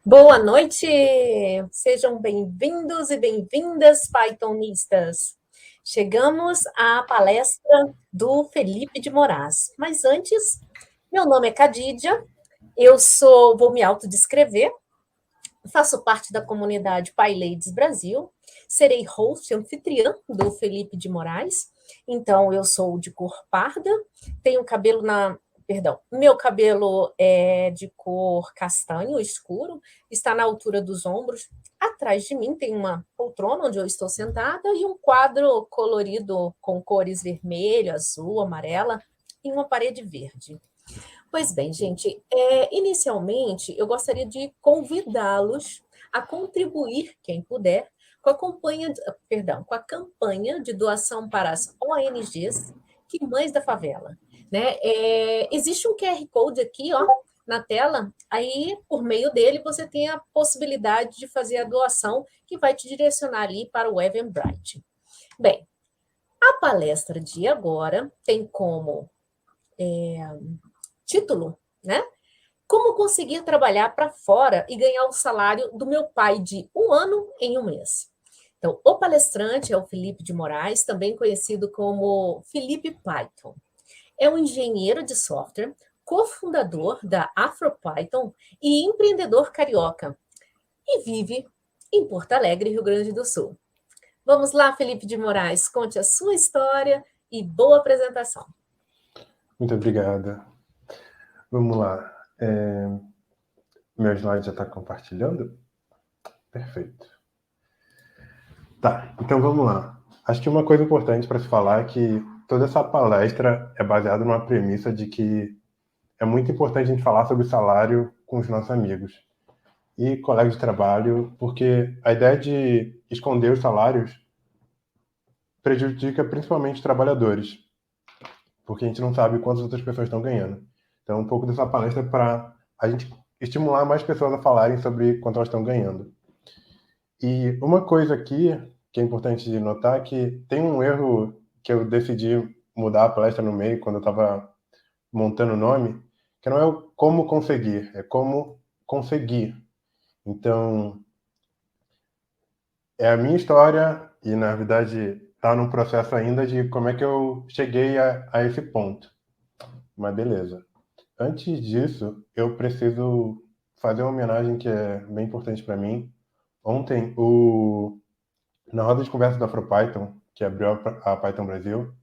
Boa noite! Sejam bem-vindos e bem-vindas, Pythonistas. Chegamos à palestra do Felipe de Moraes. Mas antes, meu nome é Cadídia, vou me autodescrever, faço parte da comunidade PyLadies Brasil, serei host e anfitriã do Felipe de Moraes. Então, eu sou de cor parda, tenho cabelo na. Perdão, meu cabelo é de cor castanho escuro, está na altura dos ombros. Atrás de mim tem uma poltrona onde eu estou sentada e um quadro colorido com cores vermelho, azul, amarela e uma parede verde. Pois bem, gente, inicialmente eu gostaria de convidá-los a contribuir, quem puder, com a campanha de doação para as ONGs que Mães da Favela. Né? Existe um QR Code aqui, ó, na tela, aí por meio dele você tem a possibilidade de fazer a doação que vai te direcionar ali para o Eventbrite. Bem, a palestra de agora tem como título, né? Como conseguir trabalhar para fora e ganhar o salário do meu pai de um ano em um mês? Então, o palestrante é o Felipe de Moraes, também conhecido como Felipe Python. É um engenheiro de software, cofundador da AfroPython e empreendedor carioca. E vive em Porto Alegre, Rio Grande do Sul. Vamos lá, Felipe de Moraes, conte a sua história e boa apresentação. Muito obrigada. Vamos lá. Meu slide já está compartilhando? Perfeito. Tá, então vamos lá. Acho que uma coisa importante para se falar é que toda essa palestra é baseada numa premissa de que é muito importante a gente falar sobre salário com os nossos amigos e colegas de trabalho, porque a ideia de esconder os salários prejudica principalmente os trabalhadores, porque a gente não sabe quantas outras pessoas estão ganhando. Então, um pouco dessa palestra é para a gente estimular mais pessoas a falarem sobre quanto elas estão ganhando. E uma coisa aqui que é importante de notar é que tem um erro que eu decidi mudar a palestra no meio, quando eu estava montando o nome, que não é o como conseguir, é como conseguir. Então, é a minha história e, na verdade, está num processo ainda de como é que eu cheguei a esse ponto. Mas beleza. Antes disso, eu preciso fazer uma homenagem que é bem importante para mim. Ontem, na roda de conversa da AfroPython, que abriu a Python Brasil,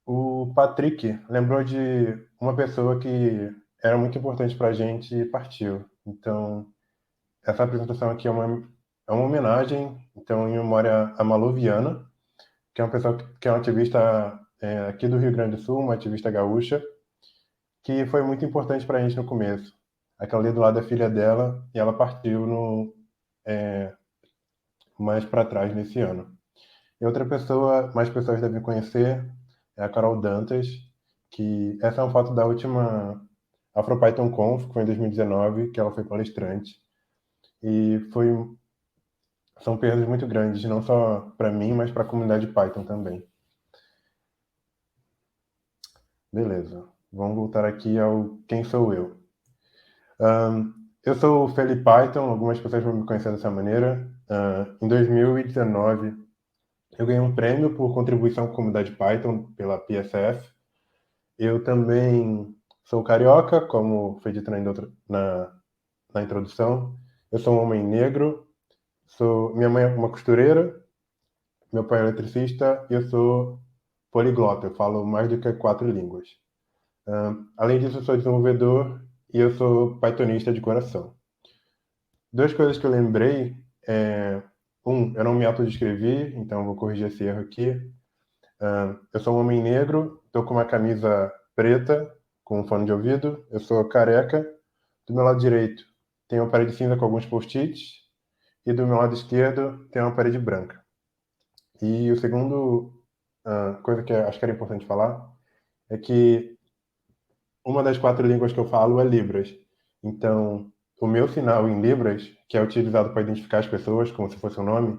o Patrick lembrou de uma pessoa que era muito importante para a gente e partiu. Então, essa apresentação aqui é uma homenagem, então, em memória a Malu Viana, que é uma pessoa que é uma ativista aqui do Rio Grande do Sul, uma ativista gaúcha, que foi muito importante para a gente no começo. Aquela ali do lado da filha dela, e ela partiu mais para trás nesse ano. E outra pessoa, mais pessoas devem conhecer, é a Carol Dantas, que essa é uma foto da última AfroPython Conf, que foi em 2019, que ela foi palestrante. E são perdas muito grandes, não só para mim, mas para a comunidade Python também. Beleza, vamos voltar aqui ao quem sou eu. Eu sou o Felipe Python, algumas pessoas vão me conhecer dessa maneira. Em 2019, eu ganhei um prêmio por contribuição com a comunidade Python pela PSF. Eu também sou carioca, como foi dito na introdução. Eu sou um homem negro. Minha mãe é uma costureira, meu pai é eletricista e eu sou poliglota. Eu falo mais do que 4 línguas. Além disso, eu sou desenvolvedor e eu sou pythonista de coração. Duas coisas que eu lembrei. Eu não me autodescrevi, então vou corrigir esse erro aqui. Eu sou um homem negro, estou com uma camisa preta, com um fone de ouvido. Eu sou careca. Do meu lado direito tem uma parede cinza com alguns post-its. E do meu lado esquerdo tem uma parede branca. E o segundo coisa que eu acho que era importante falar é que uma das 4 línguas que eu falo é Libras. Então, o meu sinal em Libras, que é utilizado para identificar as pessoas, como se fosse um nome,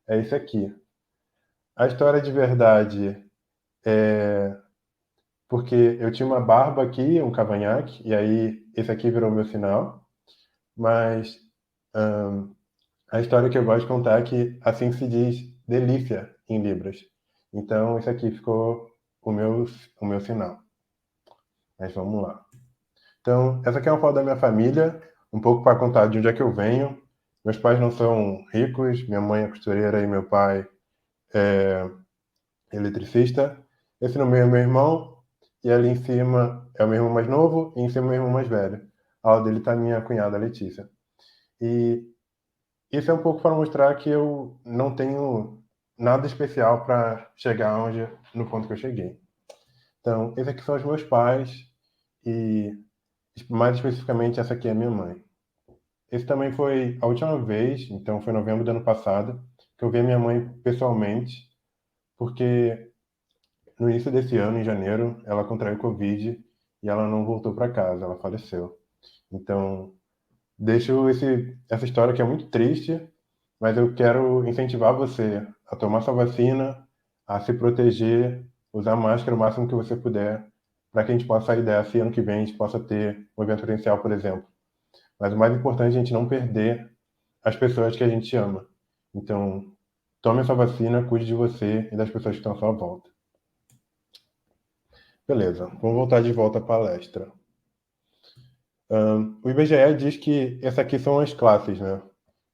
é esse aqui. A história de verdade é porque eu tinha uma barba aqui, um cavanhaque, e aí esse aqui virou meu sinal. mas a história que eu gosto de contar é que assim se diz delícia em Libras. Então, isso aqui ficou o meu sinal. Mas vamos lá. Então, essa aqui é uma foto da minha família, um pouco para contar de onde é que eu venho. Meus pais não são ricos, minha mãe é costureira e meu pai é eletricista. Esse no meio é meu irmão, e ali em cima é o meu irmão mais novo, e em cima é o meu irmão mais velho. Ao lado dele está minha cunhada Letícia. E isso é um pouco para mostrar que eu não tenho nada especial para chegar onde, no ponto que eu cheguei. Então, esses aqui são os meus pais, e mais especificamente essa aqui é a minha mãe. Esse também foi a última vez, então foi em novembro do ano passado, que eu vi a minha mãe pessoalmente, porque no início desse ano, em janeiro, ela contraiu Covid e ela não voltou para casa, ela faleceu. Então, deixo essa história que é muito triste, mas eu quero incentivar você a tomar sua vacina, a se proteger, usar máscara o máximo que você puder, para que a gente possa sair dessa e ano que vem a gente possa ter um evento presencial, por exemplo. Mas o mais importante é a gente não perder as pessoas que a gente ama. Então, tome essa vacina, cuide de você e das pessoas que estão à sua volta. Beleza, vamos voltar de volta à palestra. O IBGE diz que essas aqui são as classes, né?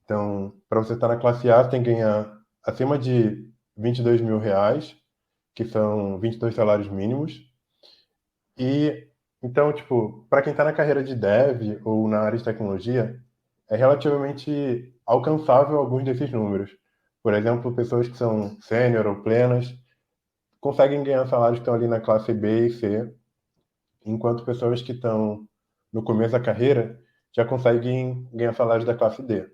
Então, para você estar na classe A, você tem que ganhar acima de R$ 22.000, que são 22 salários mínimos. E, então, tipo, para quem está na carreira de dev ou na área de tecnologia, é relativamente alcançável alguns desses números. Por exemplo, pessoas que são sênior ou plenas conseguem ganhar salários que estão ali na classe B e C, enquanto pessoas que estão no começo da carreira já conseguem ganhar salários da classe D.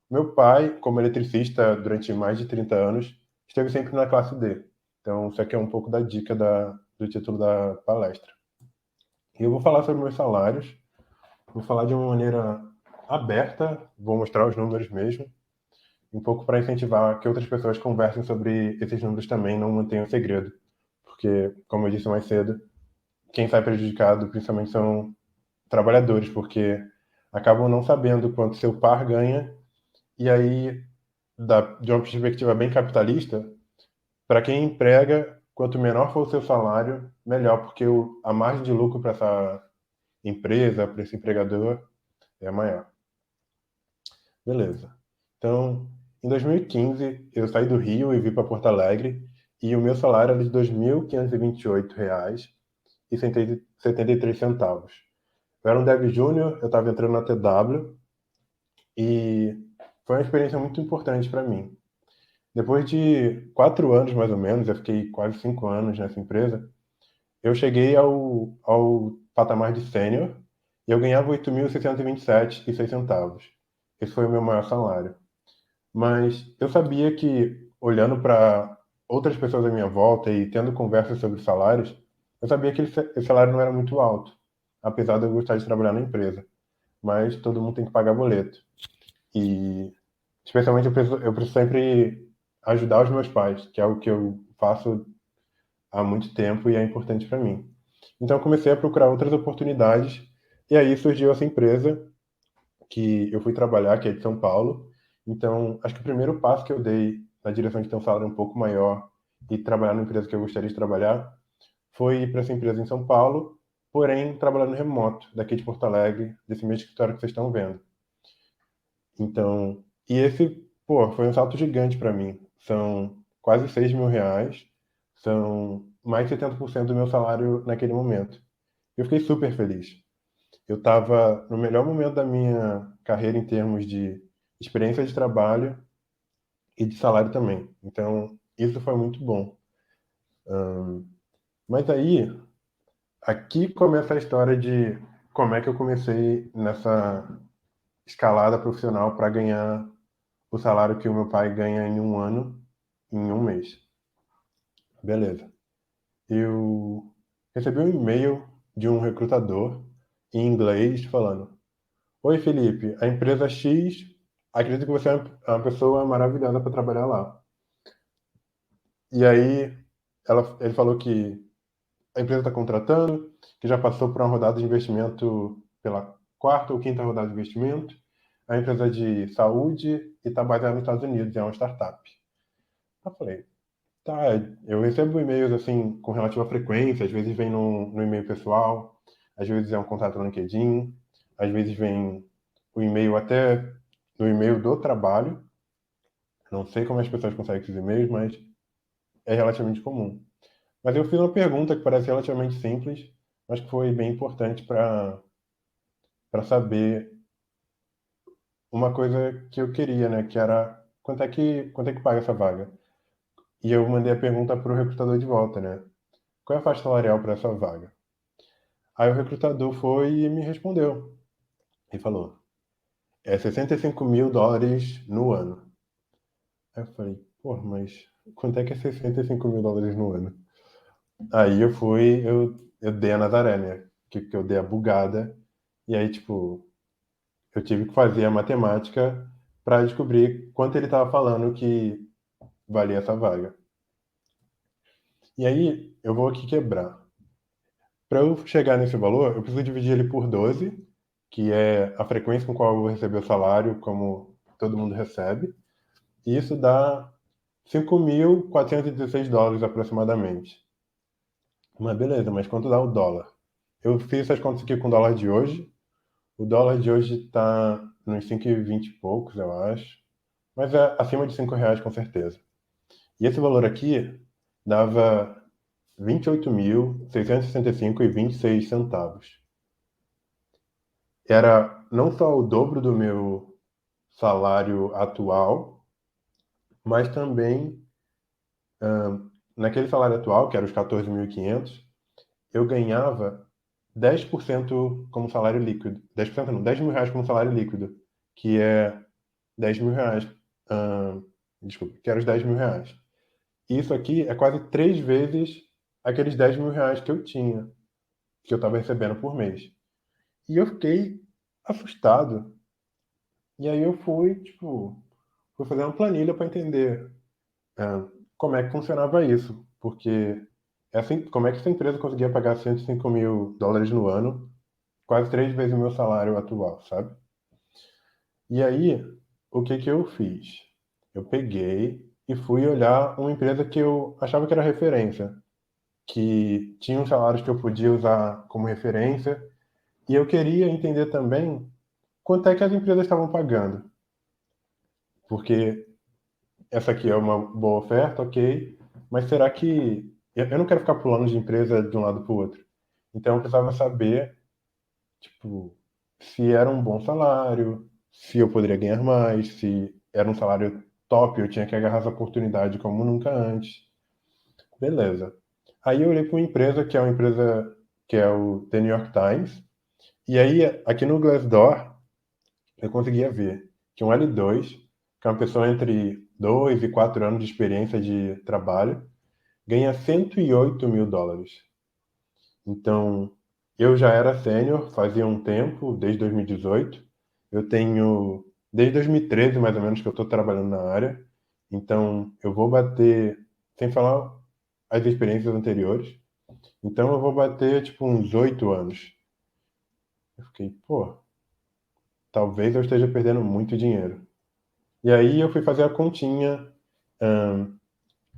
Meu pai, como eletricista durante mais de 30 anos, esteve sempre na classe D. Então, isso aqui é um pouco da dica do título da palestra. E eu vou falar sobre meus salários, vou falar de uma maneira aberta, vou mostrar os números mesmo, um pouco para incentivar que outras pessoas conversem sobre esses números também, não mantenham segredo. Porque, como eu disse mais cedo, quem sai prejudicado principalmente são trabalhadores, porque acabam não sabendo quanto seu par ganha, e aí, de uma perspectiva bem capitalista, para quem emprega, quanto menor for o seu salário, melhor, porque a margem de lucro para essa empresa, para esse empregador, é maior. Beleza. Então, em 2015, eu saí do Rio e vim para Porto Alegre, e o meu salário era de R$ 2.528,73. Eu era um dev júnior, eu estava entrando na TW, e foi uma experiência muito importante para mim. Depois de 4 anos, mais ou menos, eu fiquei quase 5 anos nessa empresa, eu cheguei ao patamar de sênior e eu ganhava R$ 8.627,06. Esse foi o meu maior salário. Mas eu sabia que, olhando para outras pessoas à minha volta e tendo conversas sobre salários, eu sabia que esse salário não era muito alto, apesar de eu gostar de trabalhar na empresa. Mas todo mundo tem que pagar boleto. E, especialmente, eu preciso sempre ajudar os meus pais, que é o que eu faço há muito tempo e é importante para mim. Então, eu comecei a procurar outras oportunidades, e aí surgiu essa empresa que eu fui trabalhar, que é de São Paulo. Então, acho que o primeiro passo que eu dei na direção de ter um salário um pouco maior e trabalhar na empresa que eu gostaria de trabalhar foi ir para essa empresa em São Paulo, porém trabalhando remoto, daqui de Porto Alegre, desse mesmo escritório que vocês estão vendo. Então, e esse, pô, foi um salto gigante para mim. São quase R$ 6.000, são mais de 70% do meu salário naquele momento. Eu fiquei super feliz. Eu estava no melhor momento da minha carreira em termos de experiência de trabalho e de salário também. Então, isso foi muito bom. Mas aí, aqui começa a história de como é que eu comecei nessa escalada profissional para ganhar o salário que o meu pai ganha em um ano, em um mês. Beleza. Eu recebi um e-mail de um recrutador em inglês falando: Oi, Felipe, a empresa X acredita que você é uma pessoa maravilhosa para trabalhar lá. E aí ele falou que a empresa está contratando, que já passou por uma rodada de investimento pela quarta ou quinta rodada de investimento. É uma empresa de saúde e está baseada nos Estados Unidos, é uma startup. Eu falei, tá, eu recebo e-mails assim com relativa frequência, às vezes vem no e-mail pessoal, às vezes é um contato no LinkedIn, às vezes vem o e-mail até no e-mail do trabalho. Não sei como as pessoas conseguem esses e-mails, mas é relativamente comum. Mas eu fiz uma pergunta que parece relativamente simples, mas que foi bem importante para saber uma coisa que eu queria, né? Que era quanto é que paga essa vaga? E eu mandei a pergunta para o recrutador de volta, né? Qual é a faixa salarial para essa vaga? Aí o recrutador foi e me respondeu. E falou, é US$ 65.000 no ano. Aí eu falei, pô, mas quanto é que é US$ 65.000 no ano? Aí eu dei a Nazaré, né? Que eu dei a bugada. E aí, tipo, eu tive que fazer a matemática para descobrir quanto ele estava falando que valia essa vaga. E aí, eu vou aqui quebrar. Para eu chegar nesse valor, eu preciso dividir ele por 12, que é a frequência com qual eu vou receber o salário, como todo mundo recebe. E isso dá US$ 5.416 aproximadamente. Mas beleza, mas quanto dá o dólar? Eu fiz essas contas aqui com o dólar de hoje. O dólar de hoje está nos 5,20 e poucos, eu acho. Mas é acima de R$ 5 com certeza. E esse valor aqui dava 28.665,26 centavos. Era não só o dobro do meu salário atual, mas também, naquele salário atual, que era os 14.500, eu ganhava 10% como salário líquido. 10% não, R$ 10.000 como salário líquido, que é R$ 10.000. Desculpa, que era os R$ 10.000. Isso aqui é quase 3 vezes aqueles R$ 10.000 que eu tinha, que eu estava recebendo por mês. E eu fiquei assustado. E aí eu fui fazer uma planilha para entender como é que funcionava isso. Porque assim, como é que essa empresa conseguia pagar US$ 105.000 no ano, quase 3 vezes o meu salário atual, sabe? E aí, o que que eu fiz? Eu peguei e fui olhar uma empresa que eu achava que era referência, que tinha uns salários que eu podia usar como referência, e eu queria entender também quanto é que as empresas estavam pagando. Porque essa aqui é uma boa oferta, ok, mas será que. Eu não quero ficar pulando de empresa de um lado para o outro. Então eu precisava saber, tipo, se era um bom salário, se eu poderia ganhar mais, se era um salário top, eu tinha que agarrar essa oportunidade como nunca antes. Beleza. Aí eu olhei para uma empresa que é uma empresa que é o The New York Times, e aí aqui no Glassdoor eu conseguia ver que um L2, que é uma pessoa entre 2 e 4 anos de experiência de trabalho, ganha US$ 108.000. Então, eu já era sênior fazia um tempo, desde 2018. Eu tenho, desde 2013 mais ou menos, que eu estou trabalhando na área. Então, eu vou bater, sem falar as experiências anteriores, então eu vou bater tipo uns 8 anos. Eu fiquei, pô, talvez eu esteja perdendo muito dinheiro. E aí eu fui fazer a continha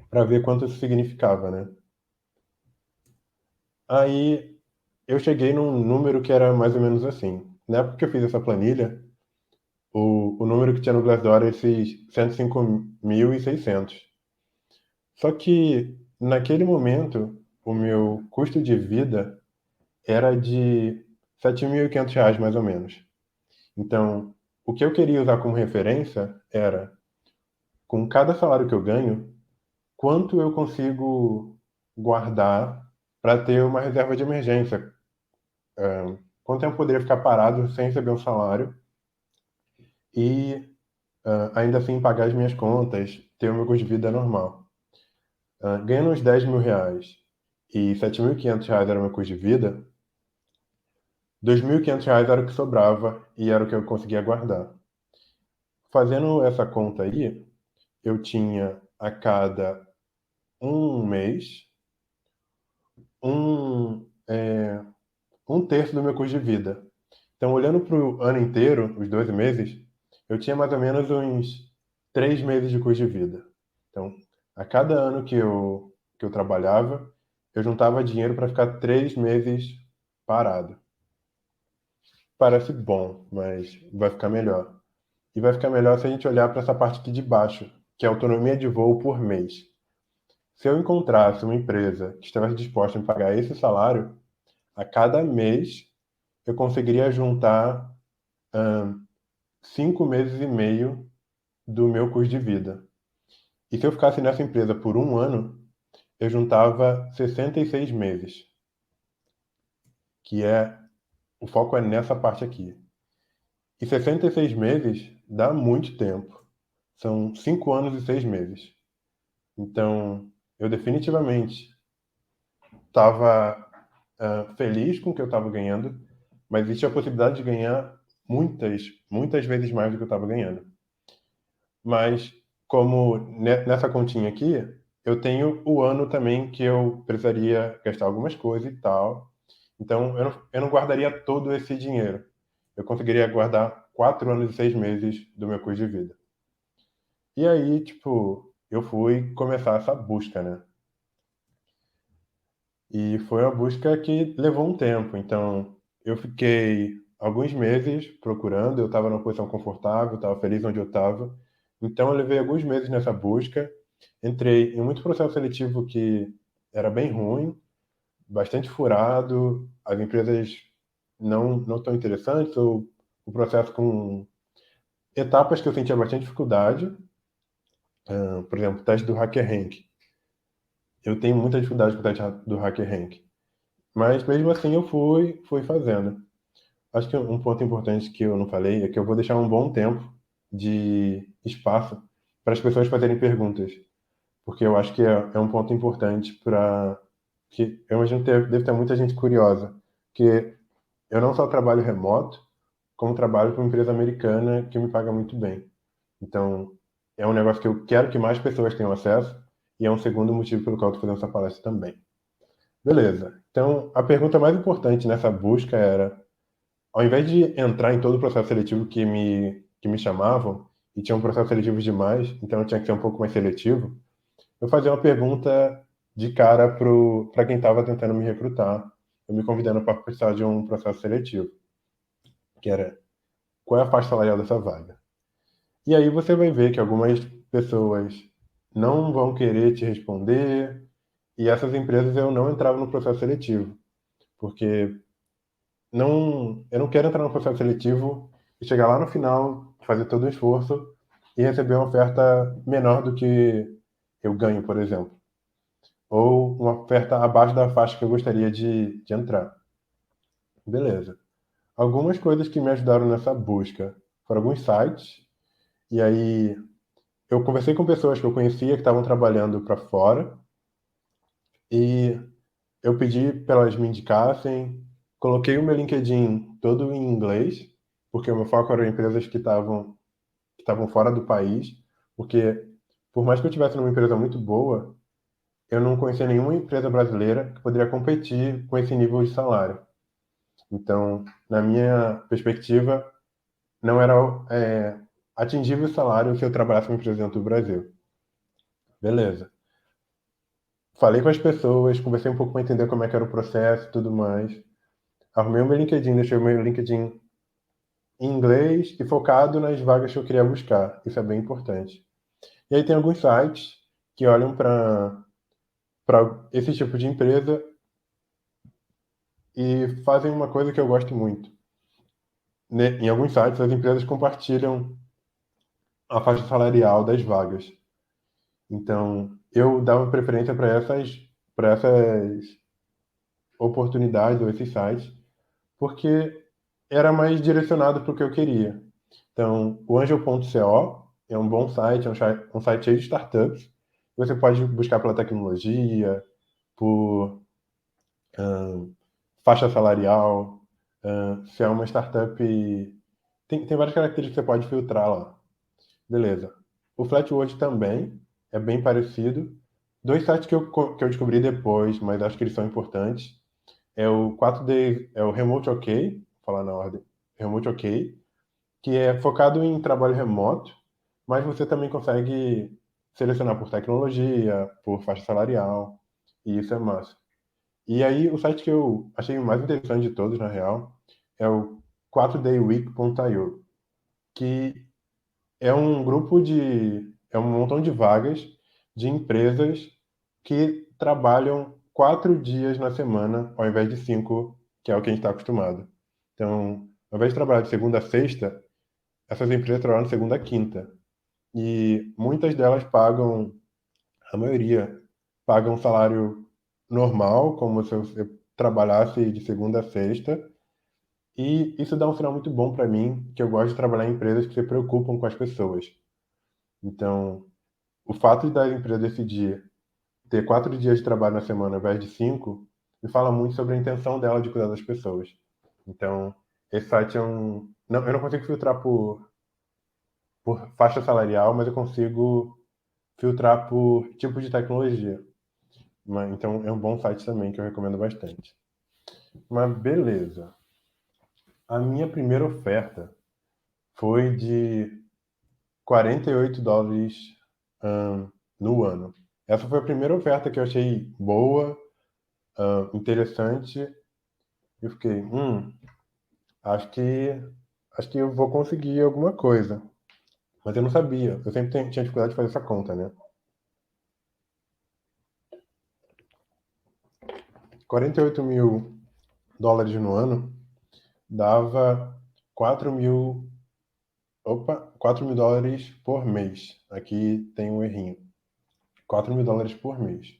para ver quanto isso significava, né? Aí eu cheguei num número que era mais ou menos assim. Na época que eu fiz essa planilha, o número que tinha no Glassdoor era esses 105.600. Só que naquele momento, o meu custo de vida era de R$ 7.500 mais ou menos. Então, o que eu queria usar como referência era, com cada salário que eu ganho, quanto eu consigo guardar para ter uma reserva de emergência. Quanto tempo eu poderia ficar parado sem receber um salário e ainda assim pagar as minhas contas, ter o meu custo de vida normal. Ganhando uns R$ 10.000 e R$ 7.500 era o meu custo de vida, R$ 2.500 era o que sobrava e era o que eu conseguia guardar. Fazendo essa conta aí, eu tinha a cada um mês um, um terço do meu custo de vida. Então, olhando para o ano inteiro, os 12 meses, eu tinha mais ou menos uns 3 meses de custo de vida. Então, a cada ano que eu trabalhava, eu juntava dinheiro para ficar 3 meses parado. Parece bom, mas vai ficar melhor. E vai ficar melhor se a gente olhar para essa parte aqui de baixo, que é a autonomia de voo por mês. Se eu encontrasse uma empresa que estivesse disposta a me pagar esse salário, a cada mês eu conseguiria juntar 5 meses e meio do meu custo de vida. E se eu ficasse nessa empresa por um ano, eu juntava 66 meses, que é o foco é nessa parte aqui. E 66 meses dá muito tempo. São 5 anos e 6 meses. Então, eu definitivamente estava feliz com o que eu estava ganhando, mas existia a possibilidade de ganhar muitas vezes mais do que eu estava ganhando. Mas, como nessa continha aqui, eu tenho o ano também que eu precisaria gastar algumas coisas e tal. Então, eu não guardaria todo esse dinheiro. Eu conseguiria guardar 4 anos e 6 meses do meu custo de vida. E aí, tipo, eu fui começar essa busca, né? E foi uma busca que levou um tempo. Então, eu fiquei alguns meses procurando, eu estava numa posição confortável, estava feliz onde eu estava. Então, eu levei alguns meses nessa busca. Entrei em muito processo seletivo que era bem ruim, bastante furado, as empresas não tão interessantes, ou o processo com etapas que eu sentia bastante dificuldade. Por exemplo, o teste do HackerRank. Eu tenho muita dificuldade com o teste do HackerRank. Mas mesmo assim eu fui fazendo. Acho que um ponto importante que eu não falei é que eu vou deixar um bom tempo de espaço para as pessoas fazerem perguntas, porque eu acho que é um ponto importante para que eu imagino que deve ter muita gente curiosa, que eu não só trabalho remoto, como trabalho com uma empresa americana que me paga muito bem. Então, é um negócio que eu quero que mais pessoas tenham acesso e é um segundo motivo pelo qual eu estou fazendo essa palestra também. Beleza. Então, a pergunta mais importante nessa busca era, ao invés de entrar em todo o processo seletivo que me chamavam, e tinham processos seletivos demais, então eu tinha que ser um pouco mais seletivo, eu fazia uma pergunta de cara para quem estava tentando me recrutar, eu me convidando para participar de um processo seletivo, que era, qual é a faixa salarial dessa vaga? E aí você vai ver que algumas pessoas não vão querer te responder, e essas empresas eu não entrava no processo seletivo, porque eu não quero entrar no processo seletivo e chegar lá no final, fazer todo o esforço e receber uma oferta menor do que eu ganho, por exemplo. Ou uma oferta abaixo da faixa que eu gostaria de entrar. Beleza. Algumas coisas que me ajudaram nessa busca foram alguns sites, e aí eu conversei com pessoas que eu conhecia que estavam trabalhando para fora, e eu pedi para elas me indicassem, coloquei o meu LinkedIn todo em inglês, porque o meu foco era em empresas que estavam fora do país, porque por mais que eu estivesse numa empresa muito boa, eu não conhecia nenhuma empresa brasileira que poderia competir com esse nível de salário. Então, na minha perspectiva, não era atingível o salário se eu trabalhasse numa empresa dentro do Brasil. Beleza. Falei com as pessoas, conversei um pouco para entender como é que era o processo e tudo mais. Arrumei o meu LinkedIn, deixei o meu LinkedIn em inglês e focado nas vagas que eu queria buscar. Isso é bem importante. E aí tem alguns sites que olham para esse tipo de empresa e fazem uma coisa que eu gosto muito. Em alguns sites, as empresas compartilham a faixa salarial das vagas. Então, eu dava preferência para essas oportunidades ou esses sites, porque era mais direcionado para o que eu queria. Então, o Angel.co é um bom site, é um site cheio de startups. Você pode buscar pela tecnologia, por faixa salarial, se é uma startup. Tem várias características que você pode filtrar lá. Beleza. O Flatword também é bem parecido. Dois sites que eu descobri depois, mas acho que eles são importantes. É o 4D, é o Remote OK, vou falar na ordem. Remote OK, que é focado em trabalho remoto, mas você também consegue selecionar por tecnologia, por faixa salarial, e isso é massa. E aí, o site que eu achei o mais interessante de todos, na real, é o 4dayweek.io, que é um grupo de. É um montão de vagas de empresas que trabalham 4 dias na semana, ao invés de 5, que é o que a gente está acostumado. Então, ao invés de trabalhar de segunda a sexta, essas empresas trabalham de segunda a quinta. E muitas delas pagam, a maioria, pagam um salário normal, como se você trabalhasse de segunda a sexta. E isso dá um final muito bom para mim, que eu gosto de trabalhar em empresas que se preocupam com as pessoas. Então, o fato da empresa decidir ter 4 dias de trabalho na semana ao invés de 5, me fala muito sobre a intenção dela de cuidar das pessoas. Então, esse site é um. Não, eu não consigo filtrar por faixa salarial, mas eu consigo filtrar por tipo de tecnologia. Então, é um bom site também que eu recomendo bastante. Mas beleza. A minha primeira oferta foi de US$ 48 no ano. Essa foi a primeira oferta que eu achei boa, interessante. Eu fiquei, acho que acho que eu vou conseguir alguma coisa. Mas eu não sabia. Eu sempre tinha dificuldade de fazer essa conta, né? US$ 48 mil no ano dava 4 mil. Opa, US$ 4 mil por mês. Aqui tem um errinho. US$ 4 mil por mês.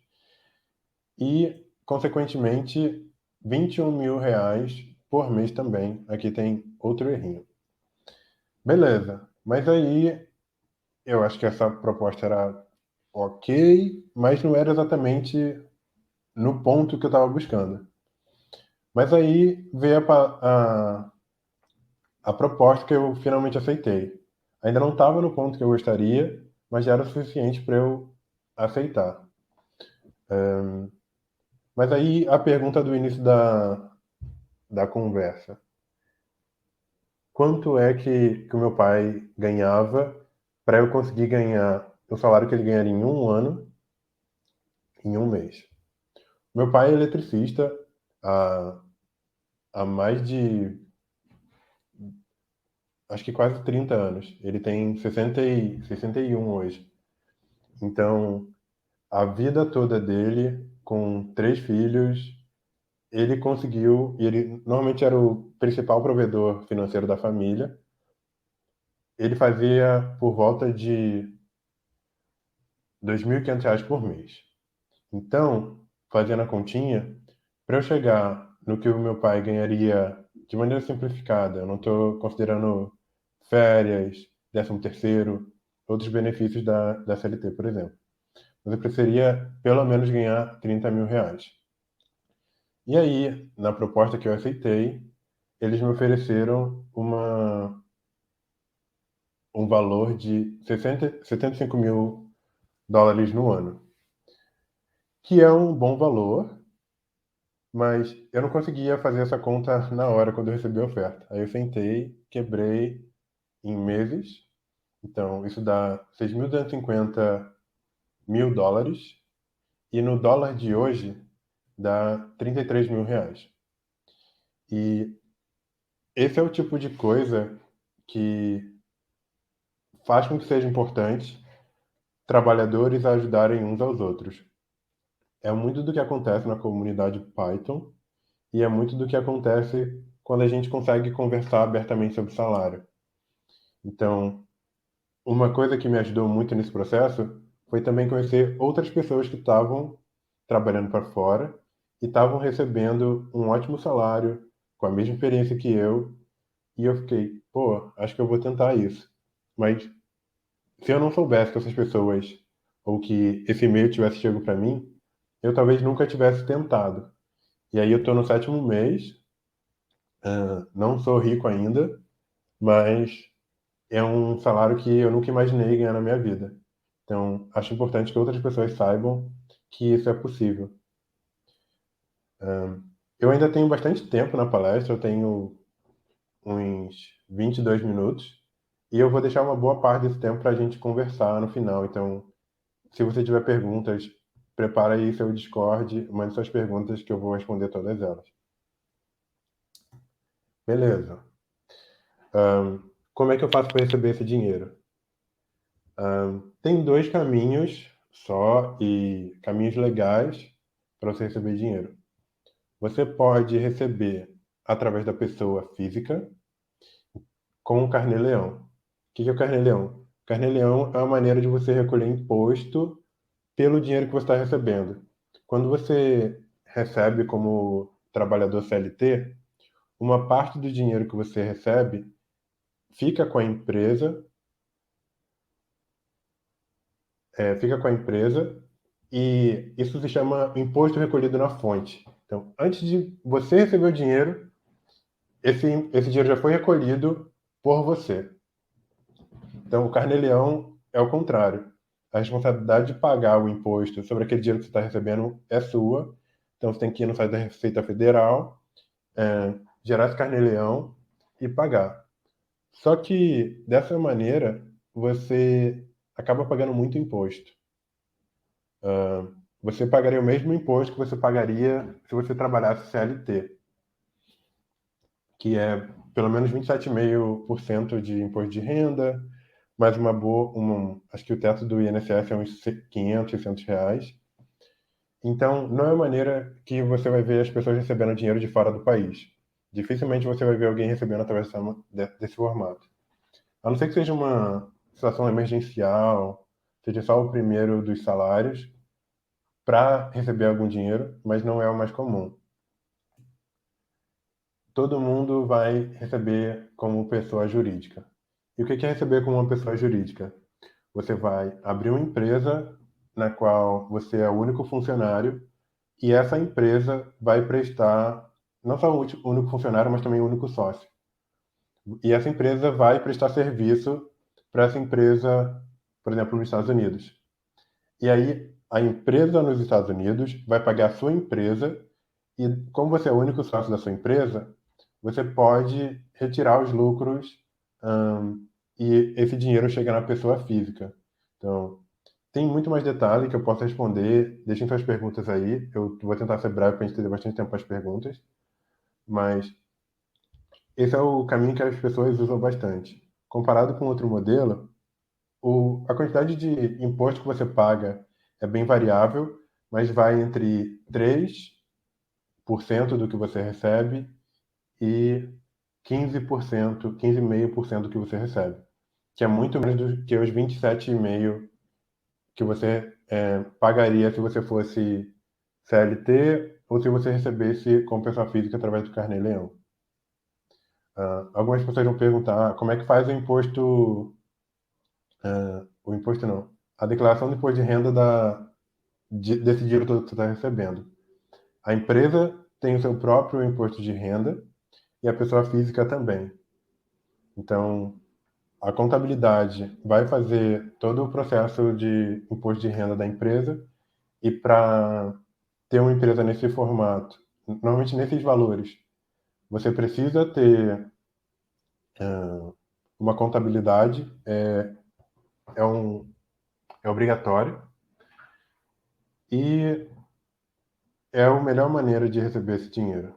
E, consequentemente, R$ 21 mil por mês também. Aqui tem outro errinho. Beleza. Mas aí eu acho que essa proposta era ok, mas não era exatamente no ponto que eu estava buscando. Mas aí veio a proposta que eu finalmente aceitei. Ainda não estava no ponto que eu gostaria, mas já era o suficiente para eu aceitar. Mas aí a pergunta do início da conversa: quanto é que o meu pai ganhava para eu conseguir ganhar o salário que ele ganharia em um ano, em um mês? Meu pai é eletricista há, há mais de, acho que quase 30 anos. Ele tem 61 hoje. Então, a vida toda dele, com 3 filhos, ele conseguiu, e ele normalmente era o principal provedor financeiro da família, ele fazia por volta de R$ 2.500 por mês. Então, fazendo a continha, para eu chegar no que o meu pai ganharia de maneira simplificada, eu não estou considerando férias, 13º, outros benefícios da CLT, por exemplo. Mas eu precisaria pelo menos ganhar R$ 30 mil. E aí, na proposta que eu aceitei, eles me ofereceram um valor de 75 mil dólares no ano, que é um bom valor, mas eu não conseguia fazer essa conta na hora quando eu recebi a oferta. Aí eu sentei, quebrei em meses, então isso dá 6.250 mil dólares, e no dólar de hoje dá R$ 33 mil. E esse é o tipo de coisa que faz com que seja importante trabalhadores ajudarem uns aos outros. É muito do que acontece na comunidade Python e é muito do que acontece quando a gente consegue conversar abertamente sobre salário. Então, uma coisa que me ajudou muito nesse processo foi também conhecer outras pessoas que estavam trabalhando para fora e estavam recebendo um ótimo salário, com a mesma experiência que eu, e eu fiquei, pô, acho que eu vou tentar isso. Mas se eu não soubesse que essas pessoas, ou que esse e-mail tivesse chegado para mim, eu talvez nunca tivesse tentado. E aí eu estou no sétimo mês, não sou rico ainda, mas é um salário que eu nunca imaginei ganhar na minha vida. Então, acho importante que outras pessoas saibam que isso é possível. Eu ainda tenho bastante tempo na palestra, eu tenho uns 22 minutos e eu vou deixar uma boa parte desse tempo para a gente conversar no final. Então, se você tiver perguntas, prepara aí seu Discord, mande suas perguntas que eu vou responder todas elas. Beleza. Como é que eu faço para receber esse dinheiro? Tem dois caminhos só e caminhos legais para você receber dinheiro. Você pode receber através da pessoa física com o Carnê-Leão. O que é o Carnê-Leão? Carnê-Leão é uma maneira de você recolher imposto pelo dinheiro que você está recebendo. Quando você recebe como trabalhador CLT, uma parte do dinheiro que você recebe fica com a empresa, e isso se chama imposto recolhido na fonte. Então, antes de você receber o dinheiro, esse dinheiro já foi recolhido por você. Então, o Carnê-Leão é o contrário. A responsabilidade de pagar o imposto sobre aquele dinheiro que você está recebendo é sua. Então, você tem que ir no site da Receita Federal, gerar esse Carnê-Leão e pagar. Só que, dessa maneira, você acaba pagando muito imposto. Você pagaria o mesmo imposto que você pagaria se você trabalhasse CLT, que é pelo menos 27,5% de imposto de renda, mais acho que o teto do INSS é uns 500, 600 reais. Então, não é maneira que você vai ver as pessoas recebendo dinheiro de fora do país. Dificilmente você vai ver alguém recebendo através desse formato. A não ser que seja uma situação emergencial, seja só o primeiro dos salários, para receber algum dinheiro, mas não é o mais comum. Todo mundo vai receber como pessoa jurídica. E o que é receber como uma pessoa jurídica? Você vai abrir uma empresa na qual você é o único funcionário e essa empresa vai prestar não só o único funcionário, mas também o único sócio. E essa empresa vai prestar serviço para essa empresa, por exemplo, nos Estados Unidos. E aí a empresa nos Estados Unidos vai pagar a sua empresa e como você é o único sócio da sua empresa, você pode retirar os lucros, e esse dinheiro chega na pessoa física. Então, tem muito mais detalhe que eu posso responder. Deixem suas perguntas aí. Eu vou tentar ser breve para a gente ter bastante tempo para as perguntas. Mas esse é o caminho que as pessoas usam bastante. Comparado com outro modelo, a quantidade de imposto que você paga é bem variável, mas vai entre 3% do que você recebe e 15%, 15,5% do que você recebe, que é muito menos do que os 27,5% que você pagaria se você fosse CLT ou se você recebesse como pessoa física através do Carnê-Leão. Algumas pessoas vão perguntar como é que faz o imposto não, a declaração do imposto de renda desse dinheiro todo que você está recebendo. A empresa tem o seu próprio imposto de renda e a pessoa física também. Então, a contabilidade vai fazer todo o processo de imposto de renda da empresa e para ter uma empresa nesse formato, normalmente nesses valores, você precisa ter uma contabilidade, é obrigatório e é a melhor maneira de receber esse dinheiro.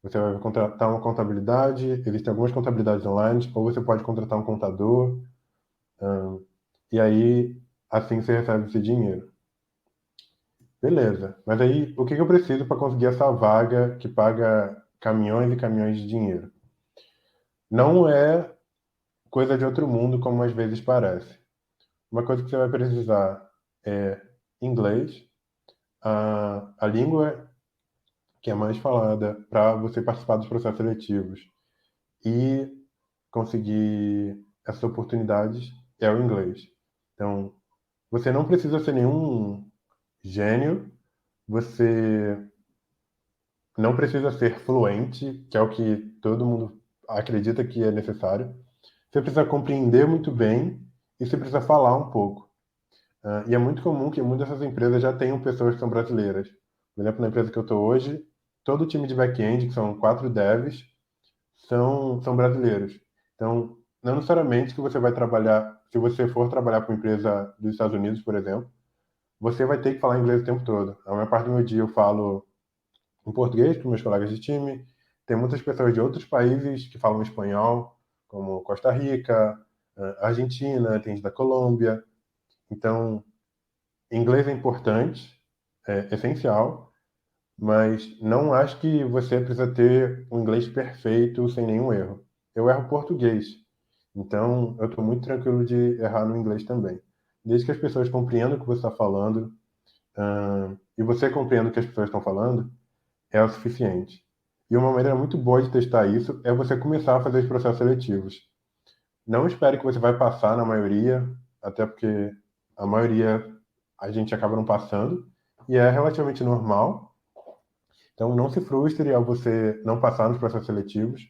Você vai contratar uma contabilidade, existem algumas contabilidades online, ou você pode contratar um contador, e aí assim você recebe esse dinheiro. Beleza, mas aí o que eu preciso para conseguir essa vaga que paga caminhões e caminhões de dinheiro? Não é coisa de outro mundo, como às vezes parece. Uma coisa que você vai precisar é inglês, a língua que é mais falada para você participar dos processos seletivos e conseguir essas oportunidades é o inglês. Então, você não precisa ser nenhum gênio, você não precisa ser fluente, que é o que todo mundo acredita que é necessário. Você precisa compreender muito bem e você precisa falar um pouco. E é muito comum que muitas dessas empresas já tenham pessoas que são brasileiras. Por exemplo, na empresa que eu estou hoje, todo o time de back-end, que são 4 devs, são brasileiros. Então, não necessariamente que você vai trabalhar, se você for trabalhar para uma empresa dos Estados Unidos, por exemplo, você vai ter que falar inglês o tempo todo. A maior parte do meu dia eu falo em português com meus colegas de time. Tem muitas pessoas de outros países que falam espanhol, como Costa Rica, Argentina, tem gente da Colômbia. Então, inglês é importante, é essencial, mas não acho que você precisa ter um inglês perfeito sem nenhum erro. Eu erro português, então eu estou muito tranquilo de errar no inglês também. Desde que as pessoas compreendam o que você está falando, e você compreenda o que as pessoas estão falando, é o suficiente. E uma maneira muito boa de testar isso é você começar a fazer os processos seletivos. Não espere que você vai passar na maioria, até porque a maioria a gente acaba não passando, e é relativamente normal. Então não se frustre ao você não passar nos processos seletivos.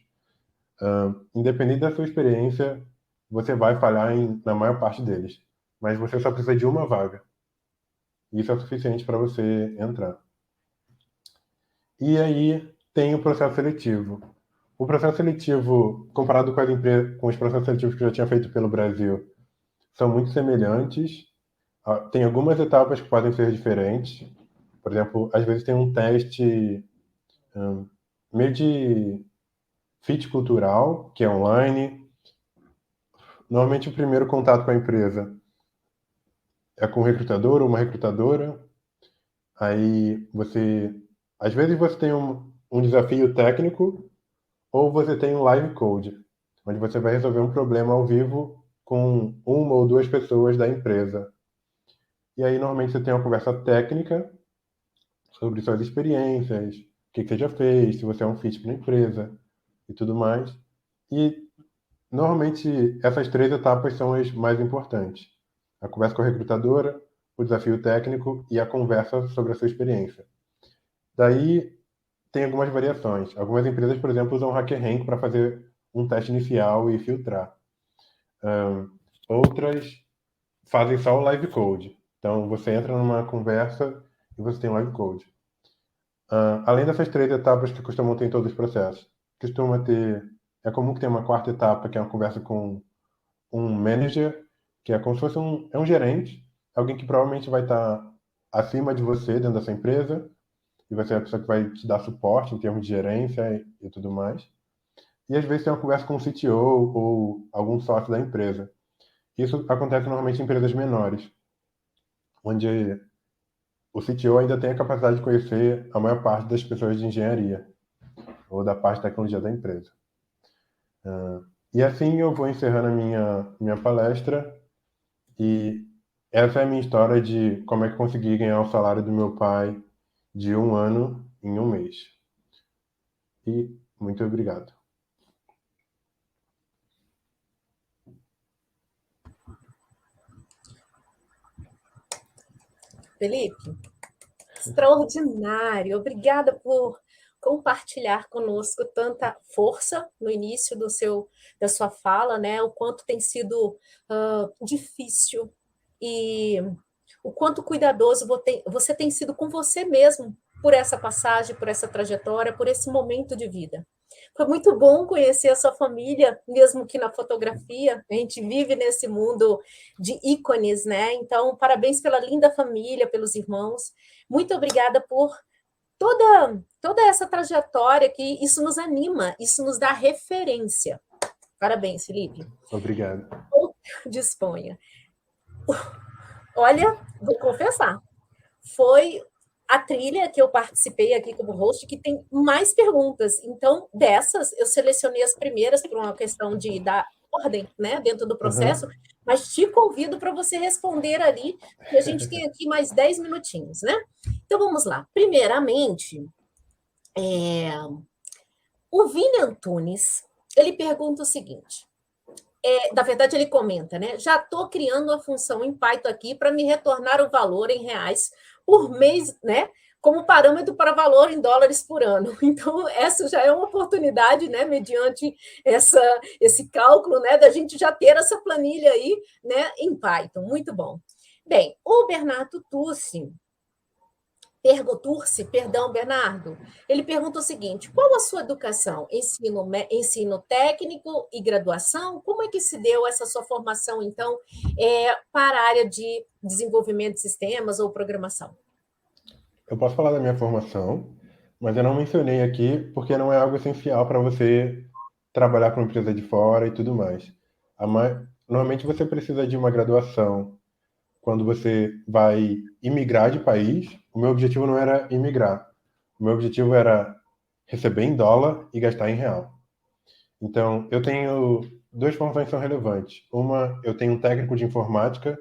Independente da sua experiência, você vai falhar na maior parte deles. Mas você só precisa de uma vaga. Isso é o suficiente para você entrar. E aí tem o processo seletivo. O processo seletivo, comparado com os processos seletivos que eu já tinha feito pelo Brasil, são muito semelhantes. Tem algumas etapas que podem ser diferentes. Por exemplo, às vezes tem um teste meio de fit cultural, que é online. Normalmente o primeiro contato com a empresa é com um recrutador ou uma recrutadora. Aí às vezes você tem um desafio técnico ou você tem um live code, onde você vai resolver um problema ao vivo com uma ou duas pessoas da empresa. E aí normalmente você tem uma conversa técnica sobre suas experiências, o que você já fez, se você é um fit para a empresa e tudo mais. E normalmente essas três etapas são as mais importantes: a conversa com a recrutadora, o desafio técnico e a conversa sobre a sua experiência. Daí tem algumas variações. Algumas empresas, por exemplo, usam o HackerRank para fazer um teste inicial e filtrar. Outras fazem só o live code. Então você entra numa conversa e você tem live code. Além dessas três etapas que costumam ter em todos os processos, é comum que tenha uma quarta etapa, que é uma conversa com um manager, que é como se fosse um gerente, alguém que provavelmente vai estar acima de você dentro dessa empresa, e vai ser a pessoa que vai te dar suporte em termos de gerência e tudo mais. E às vezes tem uma conversa com o CTO ou algum sócio da empresa. Isso acontece normalmente em empresas menores, onde o CTO ainda tem a capacidade de conhecer a maior parte das pessoas de engenharia ou da parte de tecnologia da empresa. E assim eu vou encerrando a minha palestra, e essa é a minha história de como é que consegui ganhar o salário do meu pai de 1 ano em 1 mês. E muito obrigado. Felipe, extraordinário. Obrigada por compartilhar conosco tanta força no início da sua fala, né? O quanto tem sido difícil e o quanto cuidadoso você tem sido com você mesmo por essa passagem, por essa trajetória, por esse momento de vida. Foi muito bom conhecer a sua família, mesmo que na fotografia. A gente vive nesse mundo de ícones, né? Então, parabéns pela linda família, pelos irmãos. Muito obrigada por toda essa trajetória, que isso nos anima, isso nos dá referência. Parabéns, Felipe. Obrigado. Disponha. Olha, vou confessar, foi a trilha que eu participei aqui como host que tem mais perguntas. Então, dessas, eu selecionei as primeiras por uma questão de dar ordem, né, dentro do processo, mas te convido para você responder ali, que a gente tem aqui mais 10 minutinhos, né? Então, vamos lá. Primeiramente, o Vini Antunes, ele pergunta o seguinte, na verdade, ele comenta, né? Já estou criando a função em Python aqui para me retornar o valor em reais por mês, né? Como parâmetro para valor em dólares por ano. Então, essa já é uma oportunidade, né? Mediante esse cálculo, né? Da gente já ter essa planilha aí, né? Em Python. Muito bom. Bem, o Bernardo Tussi, Turci, perdão, Bernardo, ele pergunta o seguinte: qual a sua educação? Ensino técnico e graduação? Como é que se deu essa sua formação, então, para a área de desenvolvimento de sistemas ou programação? Eu posso falar da minha formação, mas eu não mencionei aqui porque não é algo essencial para você trabalhar com uma empresa de fora e tudo mais. Normalmente você precisa de uma graduação quando você vai imigrar de país. O meu objetivo não era imigrar. O meu objetivo era receber em dólar e gastar em real. Então, eu tenho duas formações que são relevantes. Uma, eu tenho um técnico de informática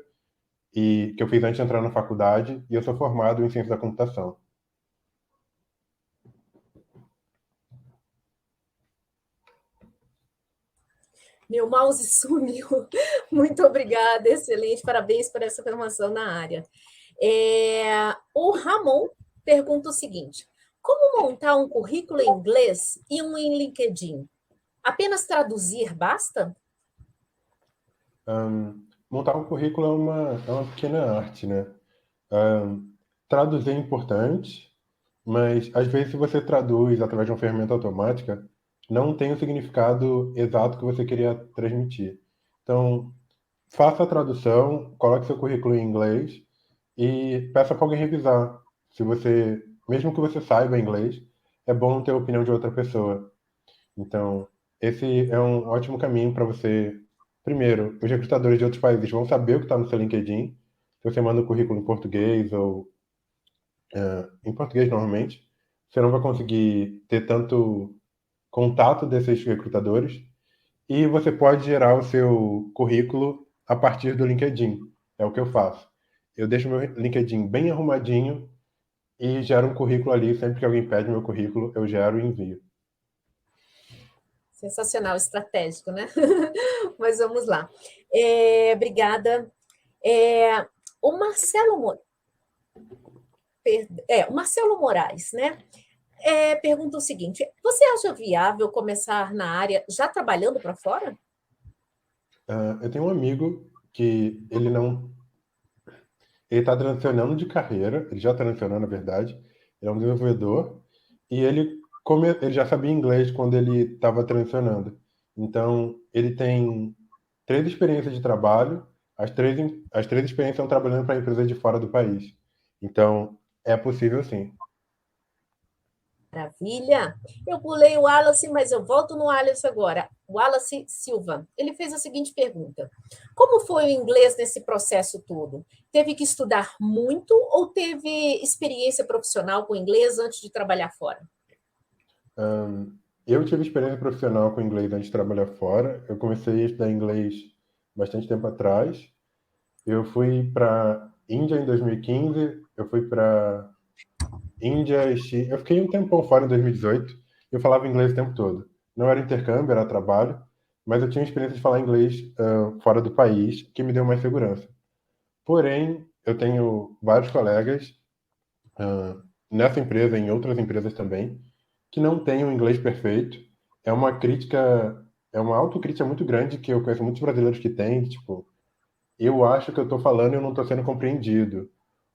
e que eu fiz antes de entrar na faculdade, e eu sou formado em ciência da computação. Meu mouse sumiu. Muito obrigada, excelente, parabéns por essa formação na área. O Ramon pergunta o seguinte: como montar um currículo em inglês e um em LinkedIn? Apenas traduzir basta? Montar um currículo é uma pequena arte, né? Traduzir é importante, mas às vezes se você traduz através de uma ferramenta automática, não tem o significado exato que você queria transmitir. Então, faça a tradução, coloque seu currículo em inglês e peça para alguém revisar. Se você, mesmo que você saiba inglês, é bom ter a opinião de outra pessoa. Então, esse é um ótimo caminho para você. Primeiro, os recrutadores de outros países vão saber o que está no seu LinkedIn. Se você manda o currículo em português ou em português normalmente, você não vai conseguir ter tanto contato desses recrutadores. E você pode gerar o seu currículo a partir do LinkedIn. É o que eu faço. Eu deixo meu LinkedIn bem arrumadinho e gero um currículo ali. Sempre que alguém pede meu currículo, eu gero e envio. Sensacional, estratégico, né? Mas vamos lá. Obrigada. O Marcelo, o Marcelo Moraes, né? Pergunta o seguinte: você acha viável começar na área já trabalhando para fora? Eu tenho um amigo que ele não. Ele está transicionando de carreira, ele já transicionou, na verdade. Ele é um desenvolvedor e ele já sabia inglês quando ele estava transicionando. Então, ele tem 3 experiências de trabalho, as três experiências são trabalhando para empresas de fora do país. Então, é possível sim. Maravilha. Eu pulei o Wallace, mas eu volto no Wallace agora. Wallace Silva. Ele fez a seguinte pergunta: como foi o inglês nesse processo todo? Teve que estudar muito ou teve experiência profissional com inglês antes de trabalhar fora? Eu tive experiência profissional com inglês antes de trabalhar fora. Eu comecei a estudar inglês bastante tempo atrás. Eu fui para Índia em 2015, eu fui para Índia e Chile. Eu fiquei um tempão fora em 2018. Eu falava inglês o tempo todo. Não era intercâmbio, era trabalho, mas eu tinha experiência de falar inglês fora do país, que me deu mais segurança. Porém, eu tenho vários colegas nessa empresa, e em outras empresas também, que não têm o inglês perfeito. É uma crítica, é uma autocrítica muito grande que eu conheço muitos brasileiros que têm, tipo, eu acho que eu estou falando e eu não estou sendo compreendido,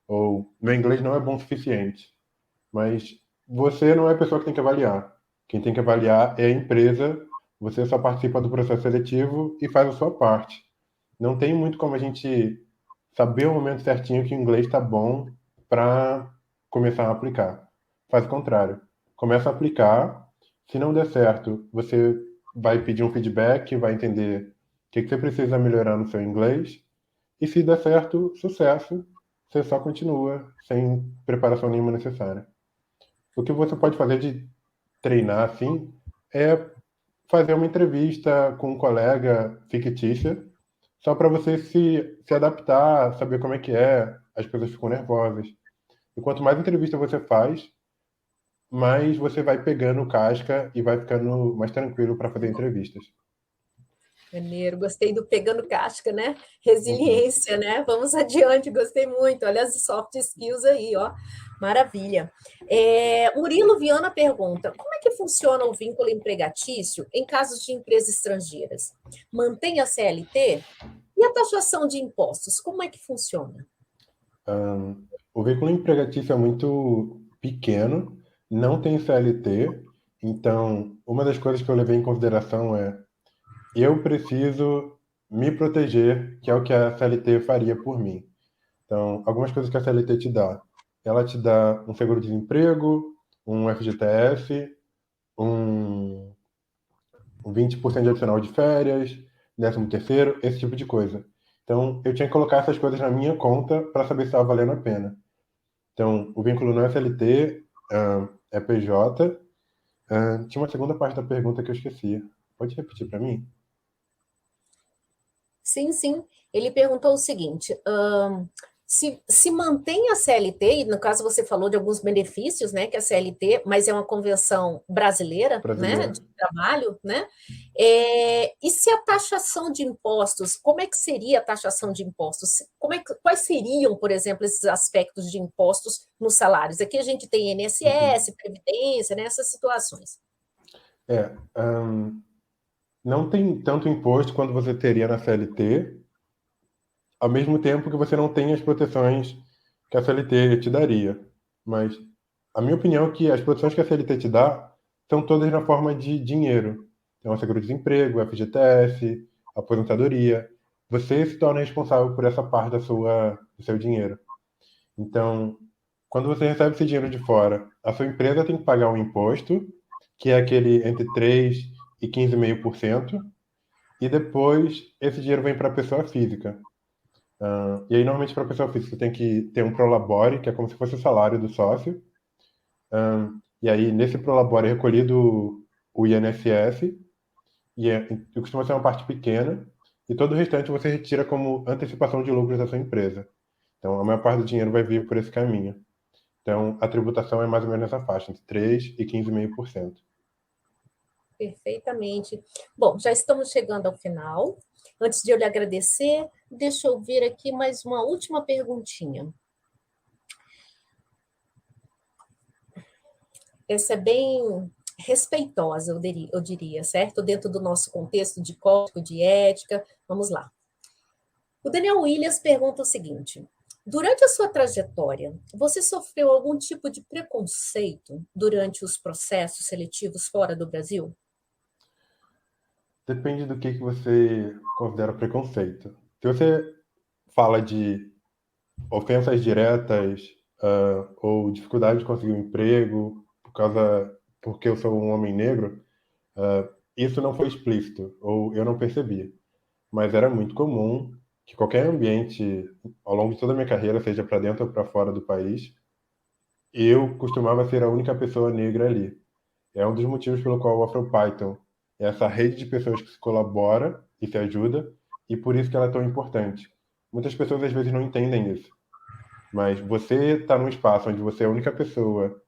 ou meu inglês não é bom o suficiente. Mas você não é a pessoa que tem que avaliar. Quem tem que avaliar é a empresa. Você só participa do processo seletivo e faz a sua parte. Não tem muito como a gente saber o momento certinho que o inglês está bom para começar a aplicar. Faz o contrário. Começa a aplicar. Se não der certo, você vai pedir um feedback, vai entender o que você precisa melhorar no seu inglês. E se der certo, sucesso. Você só continua sem preparação nenhuma necessária. O que você pode fazer de treinar assim é fazer uma entrevista com um colega fictícia, só para você se adaptar, saber como é que é, as pessoas ficam nervosas. E quanto mais entrevista você faz, mais você vai pegando casca e vai ficando mais tranquilo para fazer entrevistas. Maneiro, gostei do pegando casca, né? Uhum. Resiliência, né? Vamos adiante, gostei muito. Olha as soft skills aí, ó. Maravilha. Murilo Viana pergunta: como é que funciona o vínculo empregatício em casos de empresas estrangeiras? Mantém a CLT? E a taxação de impostos, como é que funciona? O vínculo empregatício é muito pequeno, não tem CLT, então uma das coisas que eu levei em consideração é eu preciso me proteger, que é o que a CLT faria por mim. Então, algumas coisas que a CLT te dá. Ela te dá um seguro-desemprego, um FGTS, um 20% de adicional de férias, 13º, esse tipo de coisa. Então, eu tinha que colocar essas coisas na minha conta para saber se estava valendo a pena. Então, o vínculo não é CLT, é PJ. Tinha uma segunda parte da pergunta que eu esqueci. Pode repetir para mim? Sim, sim. Ele perguntou o seguinte: se mantém a CLT, e no caso você falou de alguns benefícios, né, que a CLT, mas é uma convenção brasileira, né, Brasileira. de trabalho, né? E se a taxação de impostos, como é que seria a taxação de impostos? Quais seriam, por exemplo, esses aspectos de impostos nos salários? Aqui a gente tem Uhum. INSS, Previdência, né, essas situações. É, não tem tanto imposto quanto você teria na CLT, ao mesmo tempo que você não tem as proteções que a CLT te daria. Mas a minha opinião é que as proteções que a CLT te dá são todas na forma de dinheiro. Então, seguro-desemprego, FGTS, aposentadoria. Você se torna responsável por essa parte do seu dinheiro. Então, quando você recebe esse dinheiro de fora, a sua empresa tem que pagar um imposto, que é aquele entre 3 e 15,5%, e depois esse dinheiro vem para a pessoa física. E aí, normalmente, para a pessoa física, tem que ter um prolabore, que é como se fosse o salário do sócio. E aí, nesse prolabore é recolhido o INSS, e costuma ser uma parte pequena, e todo o restante você retira como antecipação de lucros da sua empresa. Então, a maior parte do dinheiro vai vir por esse caminho. Então, a tributação é mais ou menos nessa faixa, entre 3 e 15,5%. Perfeitamente. Bom, já estamos chegando ao final. Antes de eu lhe agradecer, deixa eu ver aqui mais uma última perguntinha. Essa é bem respeitosa, eu diria, certo? Dentro do nosso contexto de código de ética. Vamos lá. O Daniel Williams pergunta o seguinte: durante a sua trajetória, você sofreu algum tipo de preconceito durante os processos seletivos fora do Brasil? Depende do que você considera preconceito. Se você fala de ofensas diretas, ou dificuldade de conseguir um emprego porque eu sou um homem negro, isso não foi explícito, ou eu não percebi. Mas era muito comum que qualquer ambiente, ao longo de toda a minha carreira, seja para dentro ou para fora do país, eu costumava ser a única pessoa negra ali. É um dos motivos pelo qual o AfroPython é essa rede de pessoas que se colabora e se ajuda, e por isso que ela é tão importante. Muitas pessoas às vezes não entendem isso, mas você está num espaço onde você é a única pessoa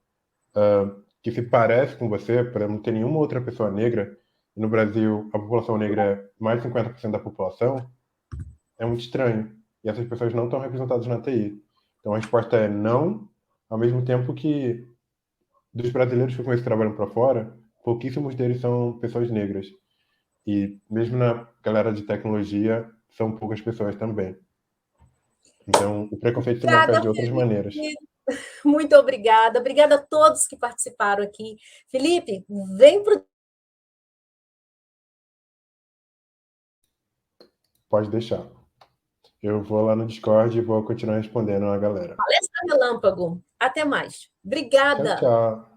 que se parece com você, para não ter nenhuma outra pessoa negra, e no Brasil a população negra é mais de 50% da população, é muito estranho. E essas pessoas não estão representadas na TI. Então a resposta é não, ao mesmo tempo que dos brasileiros que eu conheço que trabalham para fora, pouquíssimos deles são pessoas negras. E mesmo na galera de tecnologia, são poucas pessoas também. Então, o preconceito se manifesta Obrigada, de outras maneiras. Felipe. Muito obrigada. Obrigada a todos que participaram aqui. Felipe, vem para o Pode deixar. Eu vou lá no Discord e vou continuar respondendo a galera. Palestra Relâmpago. Até mais. Tchau, Obrigada. tchau.